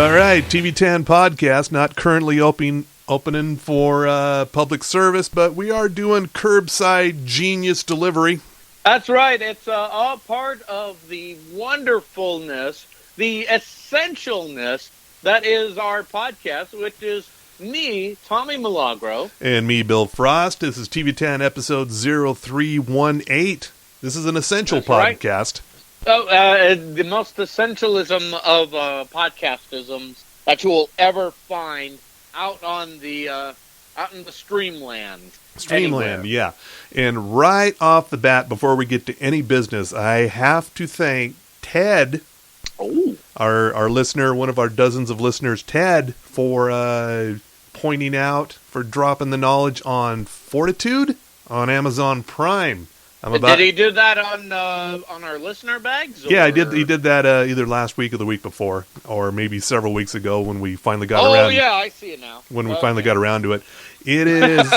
All right, TV10 podcast, not currently opening for public service, but we are doing curbside genius delivery. That's right. It's all part of the wonderfulness, the essentialness that is our podcast, which is me, Tommy Milagro. And me, Bill Frost. This is TV10 episode 0318. This is an essential podcast. Right. The most essentialism of podcastisms that you will ever find out in the streamland. Streamland, yeah. And right off the bat, before we get to any business, I have to thank Ted, our listener, one of our dozens of listeners, Ted, for pointing out, for dropping the knowledge on Fortitude on Amazon Prime. Did he do that on our listener bags? Yeah, he did that either last week or the week before, or maybe several weeks ago when we finally got around. Oh, yeah, I see it now. When we finally got around to it. It is...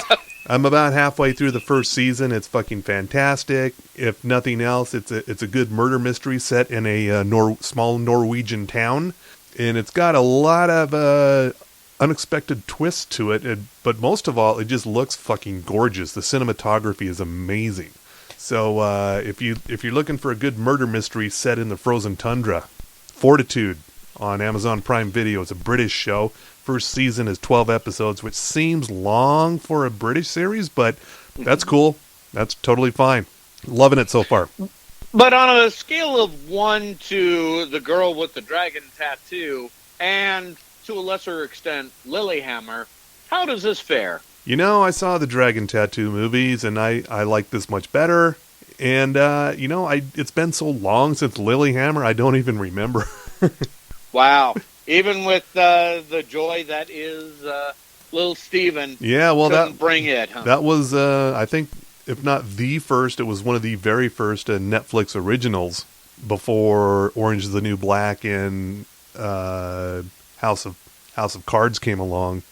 I'm about halfway through the first season. It's fucking fantastic. If nothing else, it's a good murder mystery set in a small Norwegian town. And it's got a lot of unexpected twists to it. But most of all, it just looks fucking gorgeous. The cinematography is amazing. So if you're looking for a good murder mystery set in the frozen tundra, Fortitude on Amazon Prime Video. It's a British show. First season is 12 episodes, which seems long for a British series, but that's cool. That's totally fine. Loving it so far. But on a scale of 1 to the girl with the dragon tattoo, and to a lesser extent, Lilyhammer, how does this fare? You know, I saw the Dragon Tattoo movies, and I like this much better. And, it's been so long since Lilyhammer, I don't even remember. Wow. Even with the joy that is Little Steven. Yeah, well, couldn't bring it, huh? That was, I think, if not the first, it was one of the very first Netflix originals before Orange is the New Black and House of Cards came along.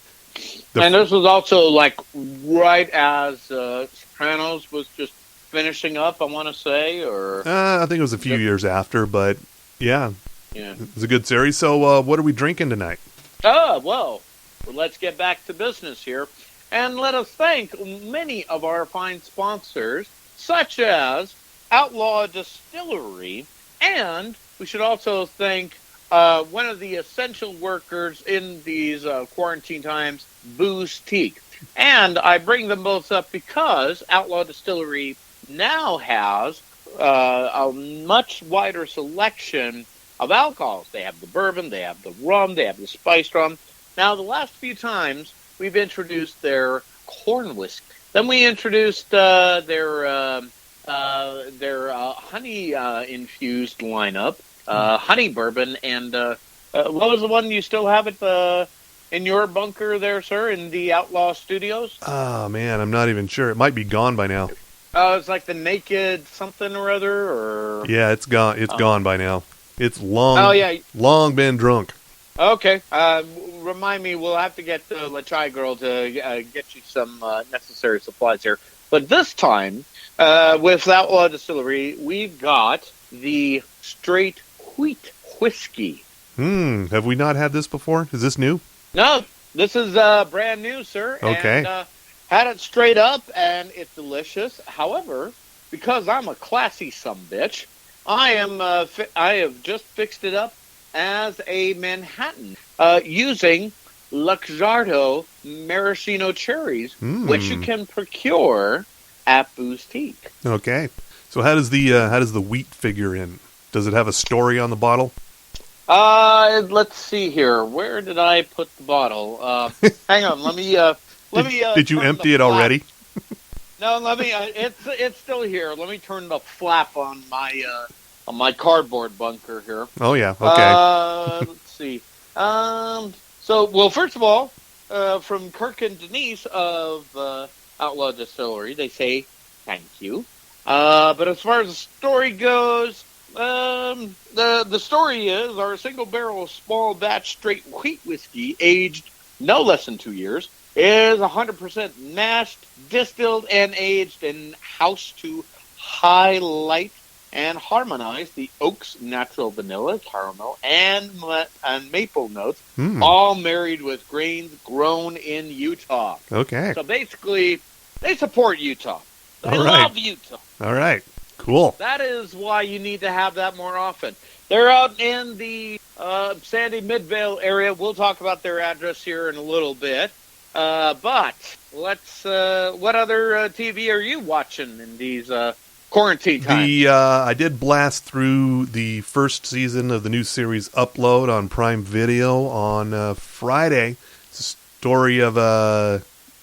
And this was also, like, right as Sopranos was just finishing up, I want to say, or... I think it was a few years after, but, yeah. It's a good series. So, what are we drinking tonight? Well, let's get back to business here. And let us thank many of our fine sponsors, such as Outlaw Distillery, and we should also thank one of the essential workers in these quarantine times, Boostique. And I bring them both up because Outlaw Distillery now has a much wider selection of alcohols. They have the bourbon, they have the rum, they have the spiced rum. Now, the last few times, we've introduced their corn whiskey. Then we introduced their honey-infused lineup, honey bourbon, and what was the one you still have in your bunker there, sir, in the Outlaw Studios? Oh, man, I'm not even sure. It might be gone by now. It's like the Naked something or other, or... Yeah, it's gone. It's gone by now. It's long been drunk. Okay. Remind me, we'll have to get the LaChai girl to get you some necessary supplies here. But this time, with Outlaw Distillery, we've got the straight wheat whiskey. Have we not had this before? Is this new? No, this is brand new, sir. Okay. And, had it straight up, and it's delicious. However, because I'm a classy sumbitch, I have just fixed it up as a Manhattan using Luxardo maraschino cherries, which you can procure at Boostique. Okay. So how does the wheat figure in? Does it have a story on the bottle? Let's see here. Where did I put the bottle? Hang on. Let me. Did you empty it already? No, let me. It's still here. Let me turn the flap on my cardboard bunker here. Oh yeah. Okay. Let's see. Well, first of all, from Kirk and Denise of Outlaw Distillery, they say thank you. But as far as the story goes, the story is our single barrel small batch straight wheat whiskey, aged no less than 2 years, is 100% mashed, distilled, and aged in house to highlight and harmonize the oak's natural vanilla, caramel, and maple notes, all married with grains grown in Utah. Okay. So basically, they support Utah. They All right. love Utah. All right. Cool. That is why you need to have that more often. They're out in the Sandy Midvale area. We'll talk about their address here in a little bit. But let's. What other TV are you watching in these quarantine times? I did blast through the first season of the new series Upload on Prime Video on Friday. It's a story of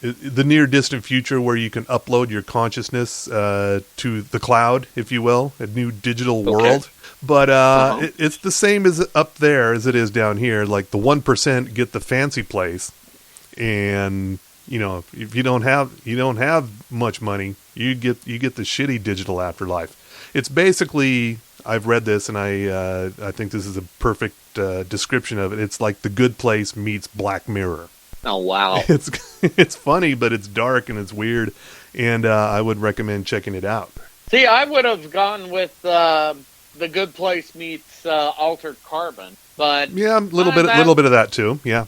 the near-distant future where you can upload your consciousness to the cloud, if you will, a new digital world. But it's the same as up there as it is down here. Like the 1% get the fancy place, and if you don't have much money, you get the shitty digital afterlife. It's basically, I've read this, and I think this is a perfect description of it. It's like The Good Place meets Black Mirror. Oh, wow. It's funny, but it's dark and it's weird, and I would recommend checking it out. See, I would have gone with The Good Place meets Altered Carbon, but yeah, a little bit of that too. Yeah.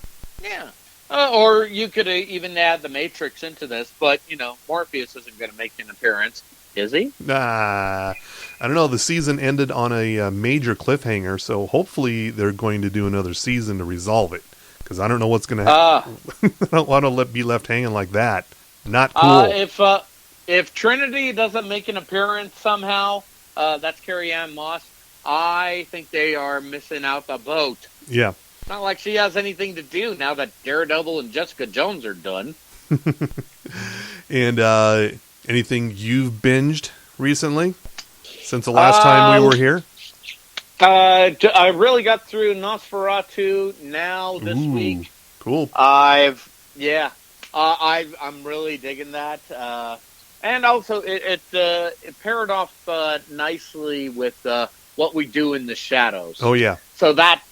Or you could even add The Matrix into this, but Morpheus isn't going to make an appearance, is he? I don't know. The season ended on a major cliffhanger, so hopefully they're going to do another season to resolve it. Because I don't know what's going to happen. I don't want to be left hanging like that. Not cool. If Trinity doesn't make an appearance somehow, that's Carrie Ann Moss, I think they are missing out the boat. Yeah. It's not like she has anything to do now that Daredevil and Jessica Jones are done. And anything you've binged recently since the last time we were here? I really got through Nosferatu now this week. Cool. I'm really digging that. And also it paired off nicely with what we do in the shadows. Oh yeah. So that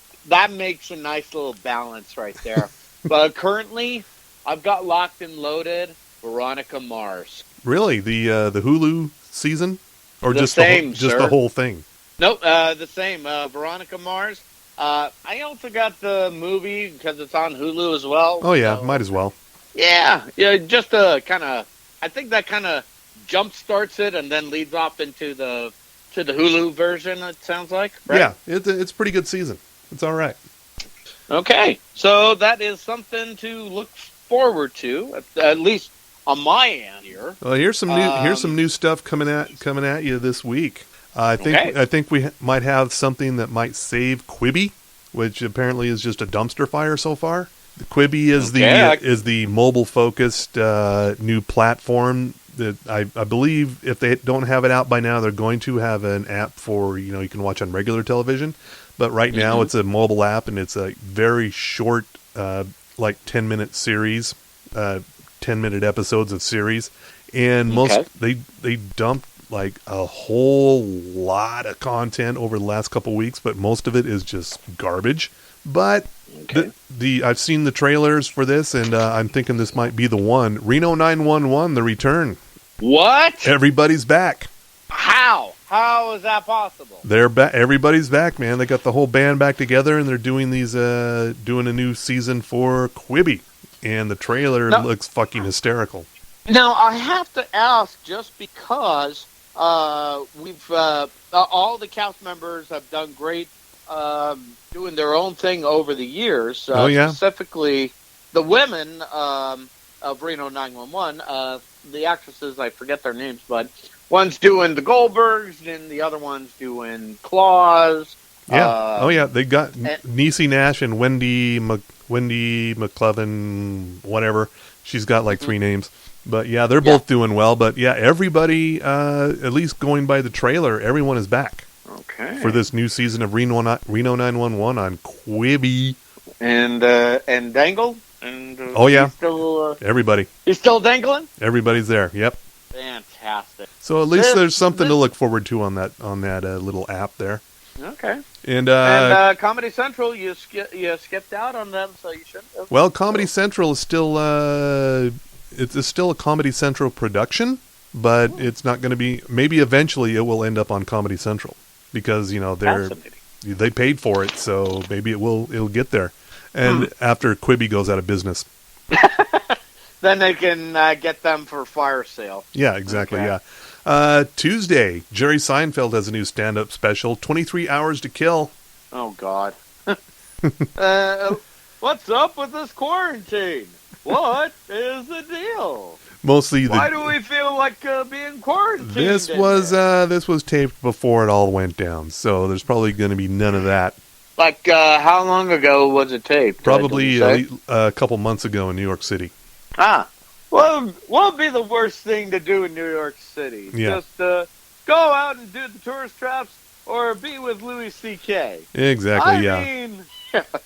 makes a nice little balance right there. But currently, I've got locked and loaded Veronica Mars. Really, the Hulu season, or the just same, the whole thing? Nope, the same. Veronica Mars. I also got the movie because it's on Hulu as well. Oh yeah, might as well. Yeah. Just to kind of, I think that kind of jump starts it and then leads off into the Hulu version. It sounds like. Right? Yeah, it's a pretty good season. It's all right. Okay, so that is something to look forward to, at least on my end here. Well, here's some new stuff coming at you this week. I think we might have something that might save Quibi, which apparently is just a dumpster fire so far. The Quibi is the mobile focused new platform that I believe if they don't have it out by now, they're going to have an app for you can watch on regular television. But right now it's a mobile app, and it's a very short, like 10-minute series, 10-minute episodes of series, and they dumped like a whole lot of content over the last couple weeks, but most of it is just garbage. But I've seen the trailers for this, and I'm thinking this might be the one. Reno 911, the return. What? Everybody's back. How? How is that possible? They're back. Everybody's back, man. They got the whole band back together, and they're doing doing a new season for Quibi. And the trailer looks fucking hysterical. Now, I have to ask, just because we've all the cast members have done great doing their own thing over the years. Specifically, the women of Reno 911, the actresses, I forget their names, but one's doing the Goldbergs, and the other one's doing Claws. Yeah. They got Niecy Nash and Wendy McClellan, whatever. She's got like 3 names. But yeah, they're both doing well. But yeah, everybody, at least going by the trailer, everyone is back. Okay. For this new season of Reno 911 on Quibi. And Dangle? And everybody. He's still dangling? Everybody's there. Yep. Fantastic. So at least there's something to look forward to on that little app there. Okay. And Comedy Central, you skipped out on them, so you shouldn't have. Well, Comedy Central is still it's still a Comedy Central production, but it's not going to be. Maybe eventually it will end up on Comedy Central because they paid for it, so maybe it'll get there. And after Quibi goes out of business, then they can get them for fire sale. Yeah, exactly. Okay. Yeah. Tuesday, Jerry Seinfeld has a new stand-up special, 23 Hours to Kill. Oh God. What's up with this quarantine? What is the deal? Why do we feel like being quarantined? This was taped before it all went down, so there's probably going to be none of that. Like how long ago was it taped? Probably a couple months ago in New York City. Well, what would be the worst thing to do in New York City? Yeah. Just go out and do the tourist traps, or be with Louis C.K. Exactly. I mean.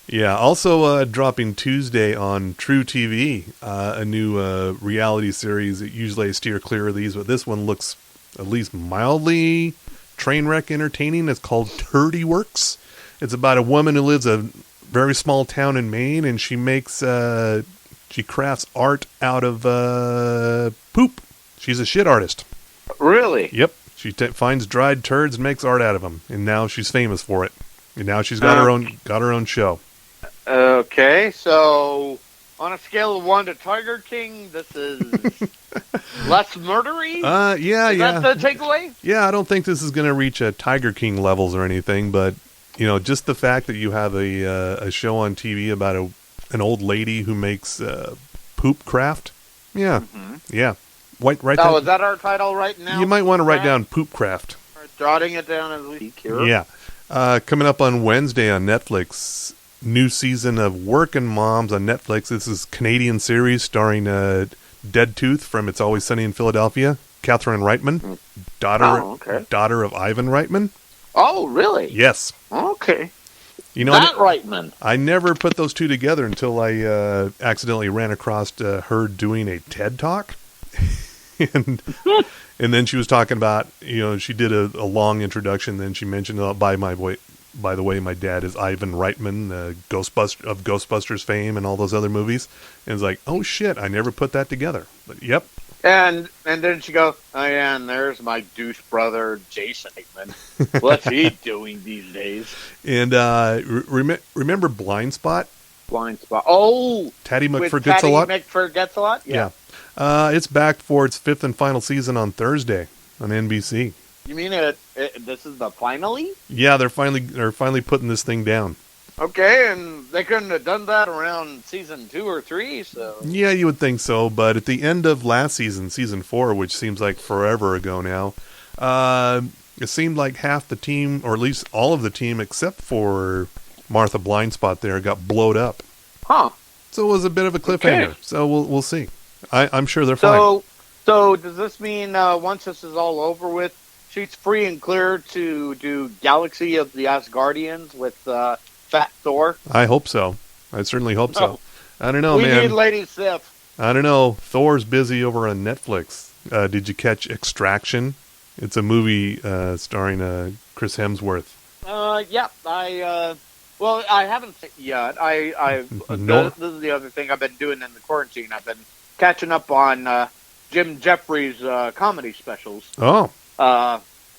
Yeah, also dropping Tuesday on True TV, a new reality series. Usually I steer clear of these, but this one looks at least mildly train wreck entertaining. It's called Turdy Works. It's about a woman who lives in a very small town in Maine, and she makes she crafts art out of poop. She's a shit artist. Really? Yep. She finds dried turds and makes art out of them, and now she's famous for it. And now she's got her own show. Okay, so on a scale of 1 to Tiger King, this is less murdery? Yeah. Is that the takeaway? Yeah, I don't think this is going to reach Tiger King levels or anything, but just the fact that you have a show on TV about an old lady who makes poop craft. Yeah, yeah. Is that our title right now? You might want to write down Poop Craft. Jotting it down as we speak here. Yeah. Coming up on Wednesday on Netflix, new season of Workin' Moms on Netflix. This is a Canadian series starring Dead Tooth from It's Always Sunny in Philadelphia, Catherine Reitman, daughter of Ivan Reitman. Oh, really? Yes. Okay. Reitman. I never put those two together until I accidentally ran across her doing a TED Talk. And then she was talking about, she did a long introduction. Then she mentioned, by the way, my dad is Ivan Reitman, of Ghostbusters fame and all those other movies. And it's like, oh shit, I never put that together. But yep. And then she goes, oh yeah, and there's my douche brother, Jason Reitman. What's he doing these days? And remember Blind Spot? Blind Spot. Oh, Taddy McForgets-a-Lot? Taddy McForgets-a-Lot? Yeah. It's back for its 5th and final season on Thursday on NBC. You mean this is the finale? Yeah, they're finally putting this thing down. Okay, and they couldn't have done that around season 2 or 3, so... Yeah, you would think so, but at the end of last season, season 4, which seems like forever ago now, it seemed like half the team, or at least all of the team, except for Martha Blindspot there, got blowed up. Huh. So it was a bit of a cliffhanger, okay. So we'll see. I'm sure they're fine. So does this mean once this is all over with, she's free and clear to do Galaxy of the Asgardians with Fat Thor? I hope so. I certainly hope so. I don't know, man. We need Lady Sif. I don't know. Thor's busy over on Netflix. Did you catch Extraction? It's a movie starring Chris Hemsworth. Yeah. I haven't seen it yet. This is the other thing I've been doing in the quarantine. I've been catching up on Jim Jeffries' comedy specials. Oh.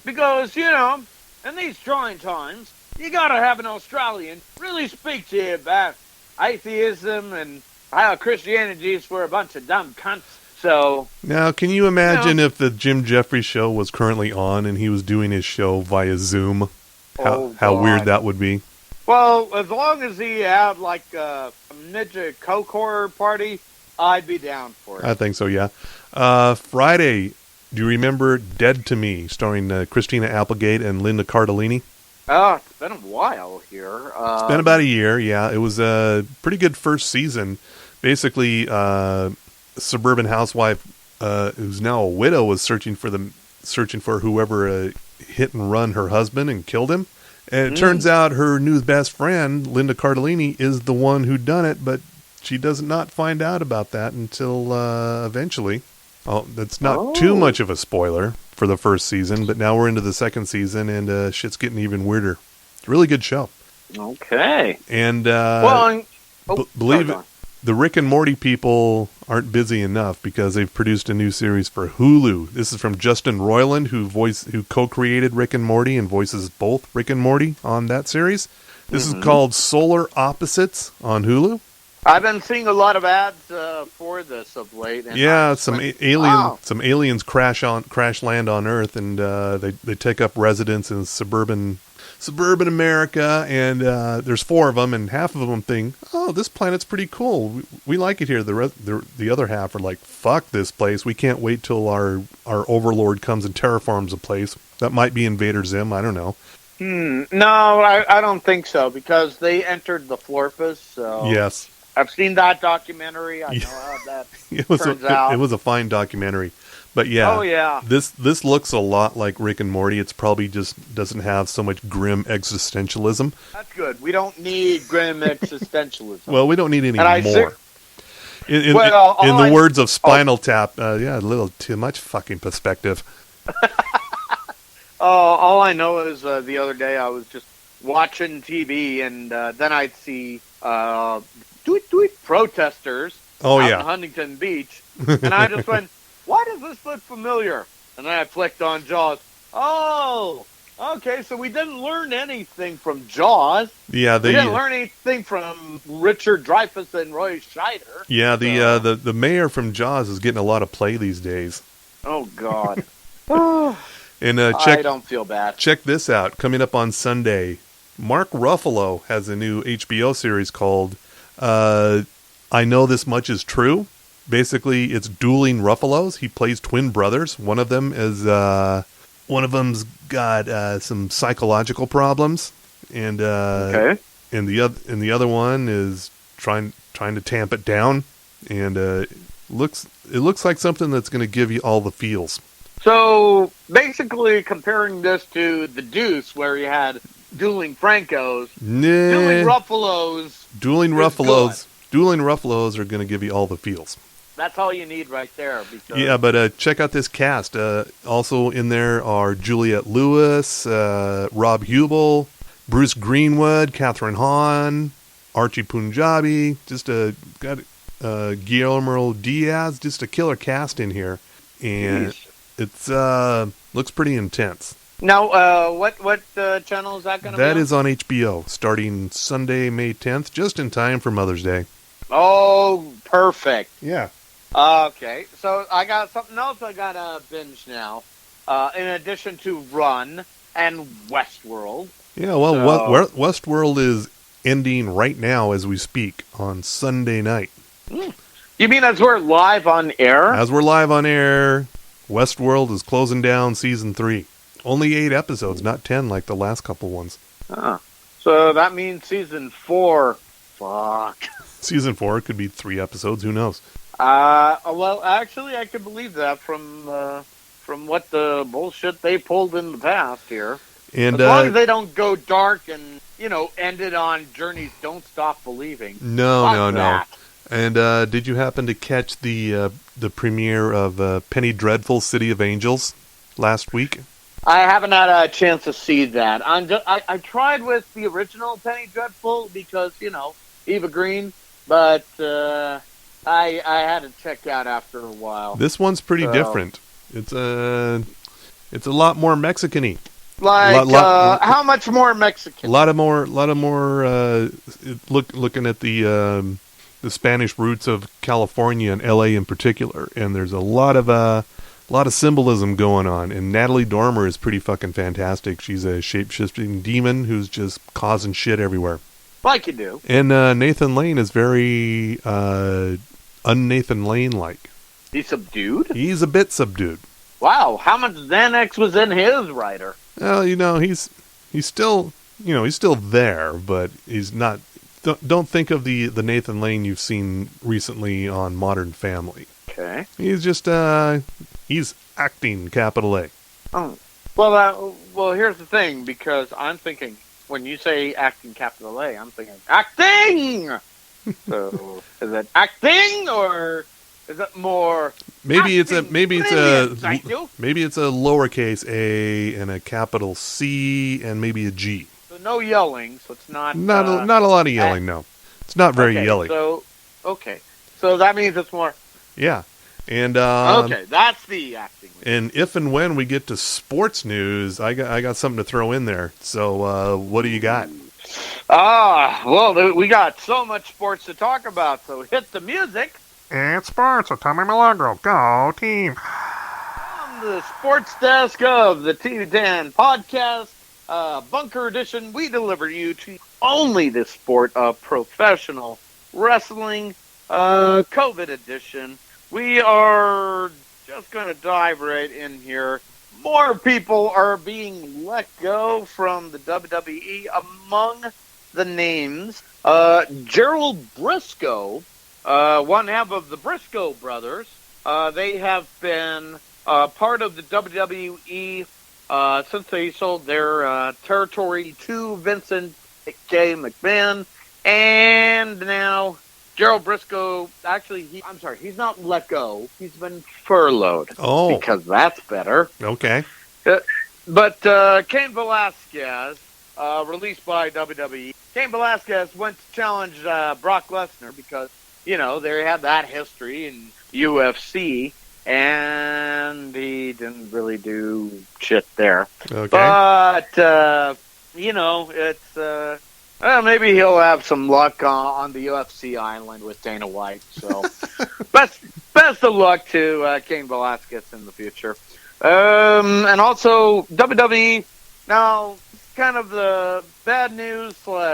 Because, in these trying times, you gotta have an Australian really speak to you about atheism and how Christianity is for a bunch of dumb cunts. So now, can you imagine if the Jim Jeffries show was currently on and he was doing his show via Zoom? How weird that would be. Well, as long as he had like a Ninja Coke horror party, I'd be down for it. I think so, yeah. Friday, do you remember Dead to Me, starring Christina Applegate and Linda Cardellini? It's been a while here. It's been about a year, yeah. It was a pretty good first season. Basically, a suburban housewife who's now a widow was searching for whoever hit and run her husband and killed him. And it turns out her new best friend, Linda Cardellini, is the one who done it, but she does not find out about that until eventually. Oh, that's not too much of a spoiler for the first season, but now we're into the second season, and shit's getting even weirder. It's a really good show. Okay. And believe the Rick and Morty people aren't busy enough because they've produced a new series for Hulu. This is from Justin Roiland, who co-created Rick and Morty and voices both Rick and Morty on that series. This is called Solar Opposites on Hulu. I've been seeing a lot of ads for this of late. And yeah, some aliens crash land on Earth, and they take up residence in suburban America, and there's 4 of them, and half of them think, oh, this planet's pretty cool. We like it here. The other half are like, fuck this place. We can't wait till our overlord comes and terraforms the place. That might be Invader Zim. I don't know. No, I don't think so, because they entered the Florpus. So yes. I've seen that documentary. I know how that turns out. It was a fine documentary. But yeah, oh, yeah. This looks a lot like Rick and Morty. It's probably just doesn't have so much grim existentialism. That's good. We don't need grim existentialism. Well, we don't need any more. In the words of Spinal Tap, yeah, a little too much fucking perspective. All I know is the other day I was just watching TV, and then I'd see protesters out in Huntington Beach, and I just went, why does this look familiar? And then I flicked on Jaws. Oh, okay, so we didn't learn anything from Jaws. Yeah, we didn't learn anything from Richard Dreyfuss and Roy Scheider. Yeah, the mayor from Jaws is getting a lot of play these days. Oh, God. And I don't feel bad. Check this out. Coming up on Sunday, Mark Ruffalo has a new HBO series called I Know This Much Is True. Basically, it's dueling Ruffalos. He plays twin brothers. One of them's got some psychological problems, and and the other one is trying to tamp it down. And it looks like something that's going to give you all the feels. So basically, comparing this to The Deuce, where you had dueling Francos, dueling Ruffalos. Dueling Ruffalos are going to give you all the feels. That's all you need right there. Because yeah, but check out this cast. Also in there are Juliette Lewis, Rob Hubel, Bruce Greenwood, Catherine Hahn, Archie Punjabi. Just got Guillermo Diaz. Just a killer cast in here, and it's looks pretty intense. Now, what channel is that going to be? That is on HBO, starting Sunday, May 10th, just in time for Mother's Day. Oh, perfect. Yeah. Okay, so I got something else I got to binge now, in addition to Run and Westworld. Yeah, well, Westworld is ending right now as we speak on Sunday night. You mean as we're live on air? As we're live on air, Westworld is closing down season 3. Only 8 episodes, not 10 like the last couple ones. So that means season 4. Fuck. Season 4 could be 3 episodes, who knows? Well, actually, I could believe that from what the bullshit they pulled in the past here. And as long as they don't go dark and, end it on Journey's Don't Stop Believing. No. And did you happen to catch the premiere of Penny Dreadful City of Angels last week? I haven't had a chance to see that. I tried with the original Penny Dreadful because, Eva Green, but I had to check out after a while. This one's pretty different. It's a lot more Mexican-y. How much more Mexican? A lot of more. Looking at the Spanish roots of California and L.A. in particular, and there's a lot of symbolism going on. And Natalie Dormer is pretty fucking fantastic. She's a shape-shifting demon who's just causing shit everywhere. Like you do. And Nathan Lane is very un-Nathan Lane-like. He's subdued? He's a bit subdued. Wow, how much Xanax was in his writer? Well, he's still there, but he's not. Don't think of the Nathan Lane you've seen recently on Modern Family. Okay. He's just he's acting, capital A. Oh. Well, here's the thing, because I'm thinking, when you say acting, capital A, I'm thinking, acting! So, is it acting, or is it more maybe it's a lowercase a and a capital C and maybe a G. So no yelling, so it's not a lot of yelling, no. It's not very yelly. So Okay. So that means it's more. Yeah. And Okay, that's the acting. and if and when we get to sports news, I got something to throw in there. So what do you got? Well, we got so much sports to talk about, so hit the music. It's sports with Tommy Milagro. Go team! From the sports desk of the T10 podcast, Bunker Edition, we deliver you to only the sport of professional wrestling, COVID edition. We are just going to dive right in here. More people are being let go from the WWE. Among the names, Gerald Briscoe, one half of the Briscoe brothers. They have been part of the WWE since they sold their territory to Vincent K. McMahon. And now Gerald Briscoe, actually, he's not let go. He's been furloughed. Oh. Because that's better. Okay. But Cain Velasquez, released by WWE, Cain Velasquez went to challenge Brock Lesnar because, you know, they had that history in UFC, and he didn't really do shit there. Okay. But, you know, it's... maybe he'll have some luck on the UFC island with Dana White. So, best of luck to Cain Velasquez in the future. And also WWE. Now, kind of the bad news / Sami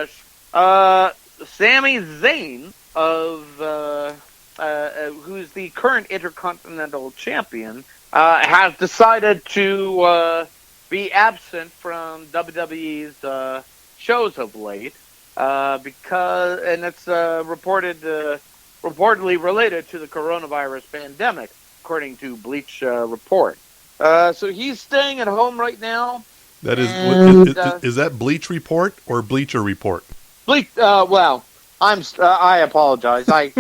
Zayn who's the current Intercontinental Champion, has decided to be absent from WWE's shows of late, because, and it's reportedly related to the coronavirus pandemic, according to Bleach Report. So he's staying at home right now. That is, is that Bleach Report or Bleacher Report? Bleach. Well, I apologize. I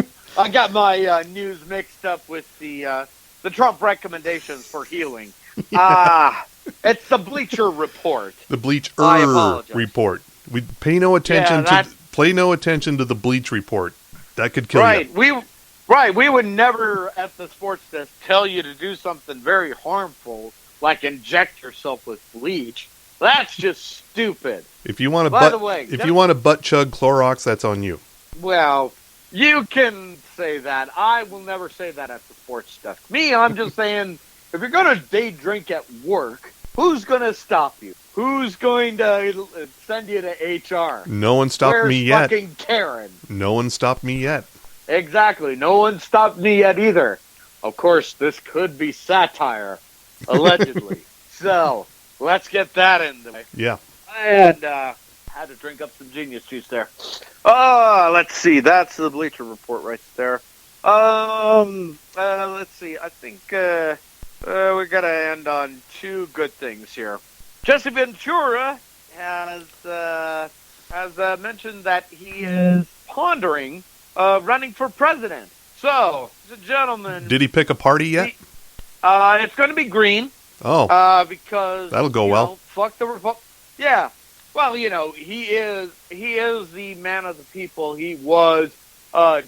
got my news mixed up with the Trump recommendations for healing. It's the Bleacher Report. The Bleacher Report. We pay no attention pay no attention to the Bleach Report. That could kill you. We would never at the sports desk tell you to do something very harmful, like inject yourself with bleach. That's just stupid. If you want to butt chug Clorox, that's on you. Well, you can say that. I will never say that at the sports desk. I'm just saying, if you're going to day drink at work, who's going to stop you? Who's going to send you to HR? No one stopped me yet. Fucking Karen. No one stopped me yet. Exactly. No one stopped me yet either. Of course, this could be satire, allegedly. So, let's get that in there. Yeah. And had to drink up some genius juice there. Let's see. That's the Bleacher Report right there. Let's see. I think we got to end on two good things here. Jesse Ventura has mentioned that he is pondering running for president. So, the gentleman... Did he pick a party yet? It's going to be green. Oh. Because... That'll go well. Fuck the... Yeah. Well, you know, he is the man of the people. He was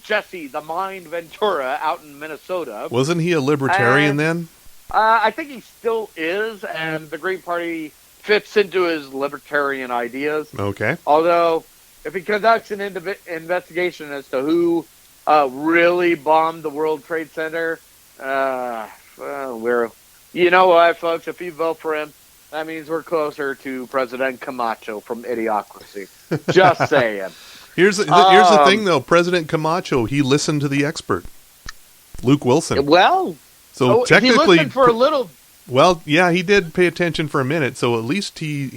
Jesse the Mind Ventura out in Minnesota. Wasn't he a libertarian then? I think he still is, and the Green Party fits into his libertarian ideas. Okay. Although, if he conducts an investigation as to who really bombed the World Trade Center, you know what, folks, if you vote for him, that means we're closer to President Camacho from Idiocracy. Just saying. Here's the thing, though. President Camacho, he listened to the expert, Luke Wilson. Well, so technically, he listened for a little. Well, yeah, he did pay attention for a minute. So at least he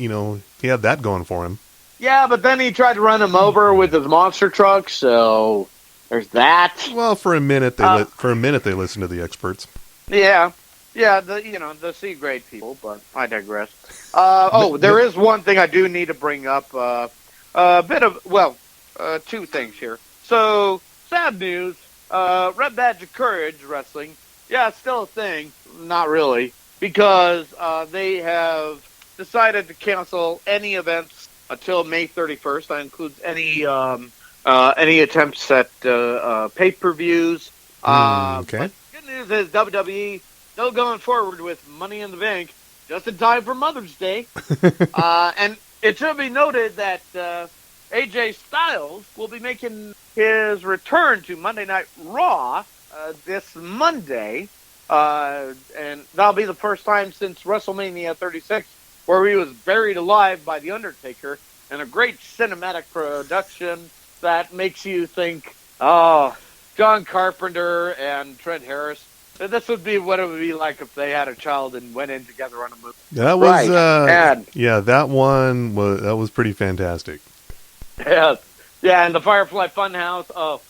had that going for him. Yeah, but then he tried to run him over with his monster truck. So there's that. Well, for a minute they listened to the experts. Yeah. Yeah, the C-grade people, but I digress. There is one thing I do need to bring up. Two things here. So, sad news. Red Badge of Courage Wrestling. Yeah, it's still a thing. Not really. Because they have decided to cancel any events until May 31st. That includes any any attempts at pay-per-views. Okay. But good news is WWE still going forward with Money in the Bank just in time for Mother's Day. And it should be noted that AJ Styles will be making his return to Monday Night Raw this Monday. And that'll be the first time since WrestleMania 36 where he was buried alive by The Undertaker in a great cinematic production that makes you think, oh, John Carpenter and Trent Harris. This would be what it would be like if they had a child and went in together on a movie. That was, and, yeah, that was pretty fantastic. Yeah, and the Firefly Funhouse. Oh,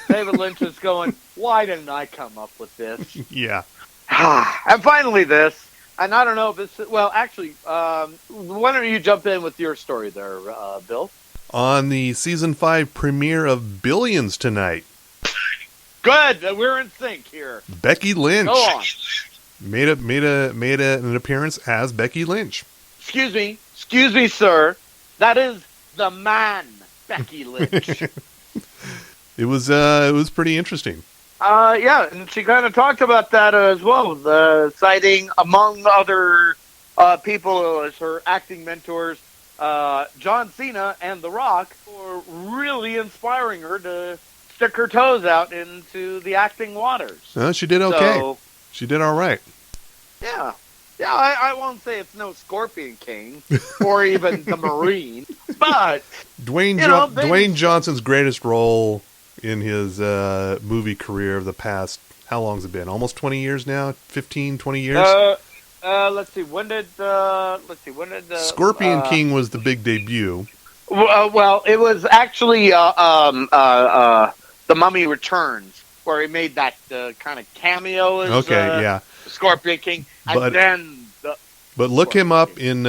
David Lynch is going, why didn't I come up with this? Yeah. And finally this, and I don't know if it's, well, actually, why don't you jump in with your story there, Bill? On the Season 5 premiere of Billions tonight. Good, we're in sync here. Becky Lynch. Go on. Made an appearance as Becky Lynch. Excuse me, sir. That is the man, Becky Lynch. It was pretty interesting. Yeah, and she kind of talked about that as well, citing, among other people as her acting mentors, John Cena and The Rock, for really inspiring her to stick her toes out into the acting waters. She did okay. So, she did all right. Yeah. Yeah, I won't say it's no Scorpion King or even the Marine, but Dwayne Johnson's greatest role in his movie career of the past, how long's it been? Almost 20 years now? 15, 20 years? Let's see. When did Scorpion King was the big debut. Well, it was actually The Mummy Returns, where he made that kind of cameo as Scorpion King, and but look him up in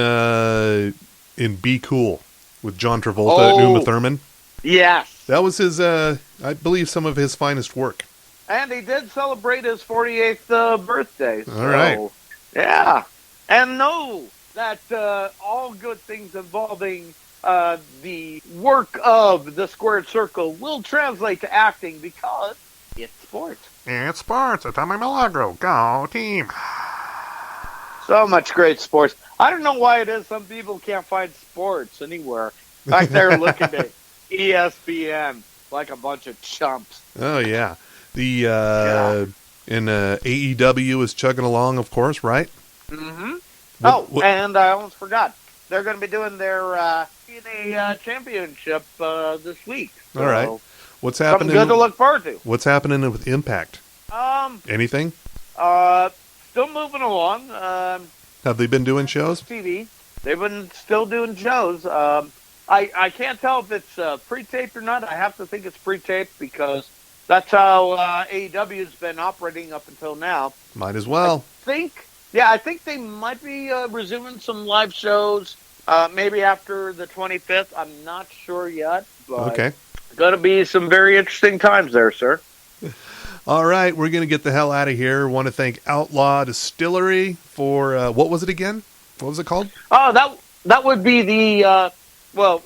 Be Cool with John Travolta and Uma Thurman. Yes, that was his, I believe, some of his finest work. And he did celebrate his 48th birthday. All right, yeah, and know that all good things involving the work of the squared circle will translate to acting because it's sports. It's sports. It's Tommy Milagro. Go team. So much great sports. I don't know why it is some people can't find sports anywhere. Like they're looking at ESPN like a bunch of chumps. Oh, yeah. The AEW is chugging along, of course, right? Mm-hmm. And I almost forgot. They're going to be doing their TNA championship this week. So all right. What's happening? Something good to look forward to. What's happening with Impact? Anything? Still moving along. Have they been doing shows? TV. They've been still doing shows. I can't tell if it's pre-taped or not. I have to think it's pre-taped because that's how AEW's been operating up until now. Might as well. I think they might be resuming some live shows maybe after the 25th. I'm not sure yet. But okay. Going to be some very interesting times there, sir. All right, we're going to get the hell out of here. Want to thank Outlaw Distillery for, what was it again? What was it called? Oh, that would be the,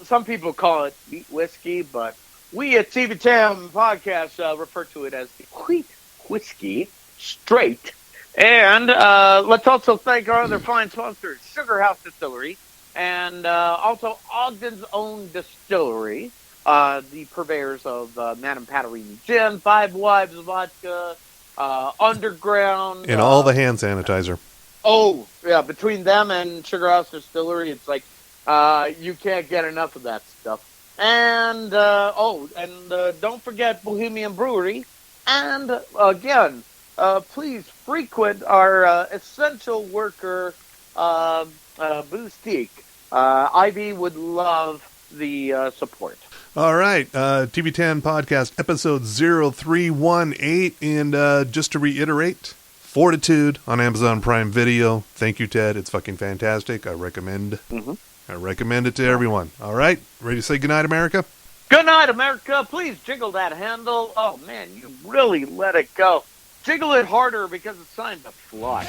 some people call it wheat whiskey, but we at TV Tam Podcast refer to it as wheat whiskey straight. And let's also thank our other fine sponsors, Sugar House Distillery, and also Ogden's Own Distillery, the purveyors of Madame Patterine Gin, Five Wives Vodka, Underground. And all the hand sanitizer. Oh, yeah, between them and Sugar House Distillery, it's like you can't get enough of that stuff. And, don't forget Bohemian Brewery. And, again, please frequent our essential worker boutique. Ivy would love the support. All right, TV10 Podcast, episode 0318, and just to reiterate, Fortitude on Amazon Prime Video. Thank you, Ted. It's fucking fantastic. I recommend it to everyone. All right, ready to say goodnight, America? Good night, America. Please jiggle that handle. Oh, man, you really let it go. Jiggle it harder because it's time to fly.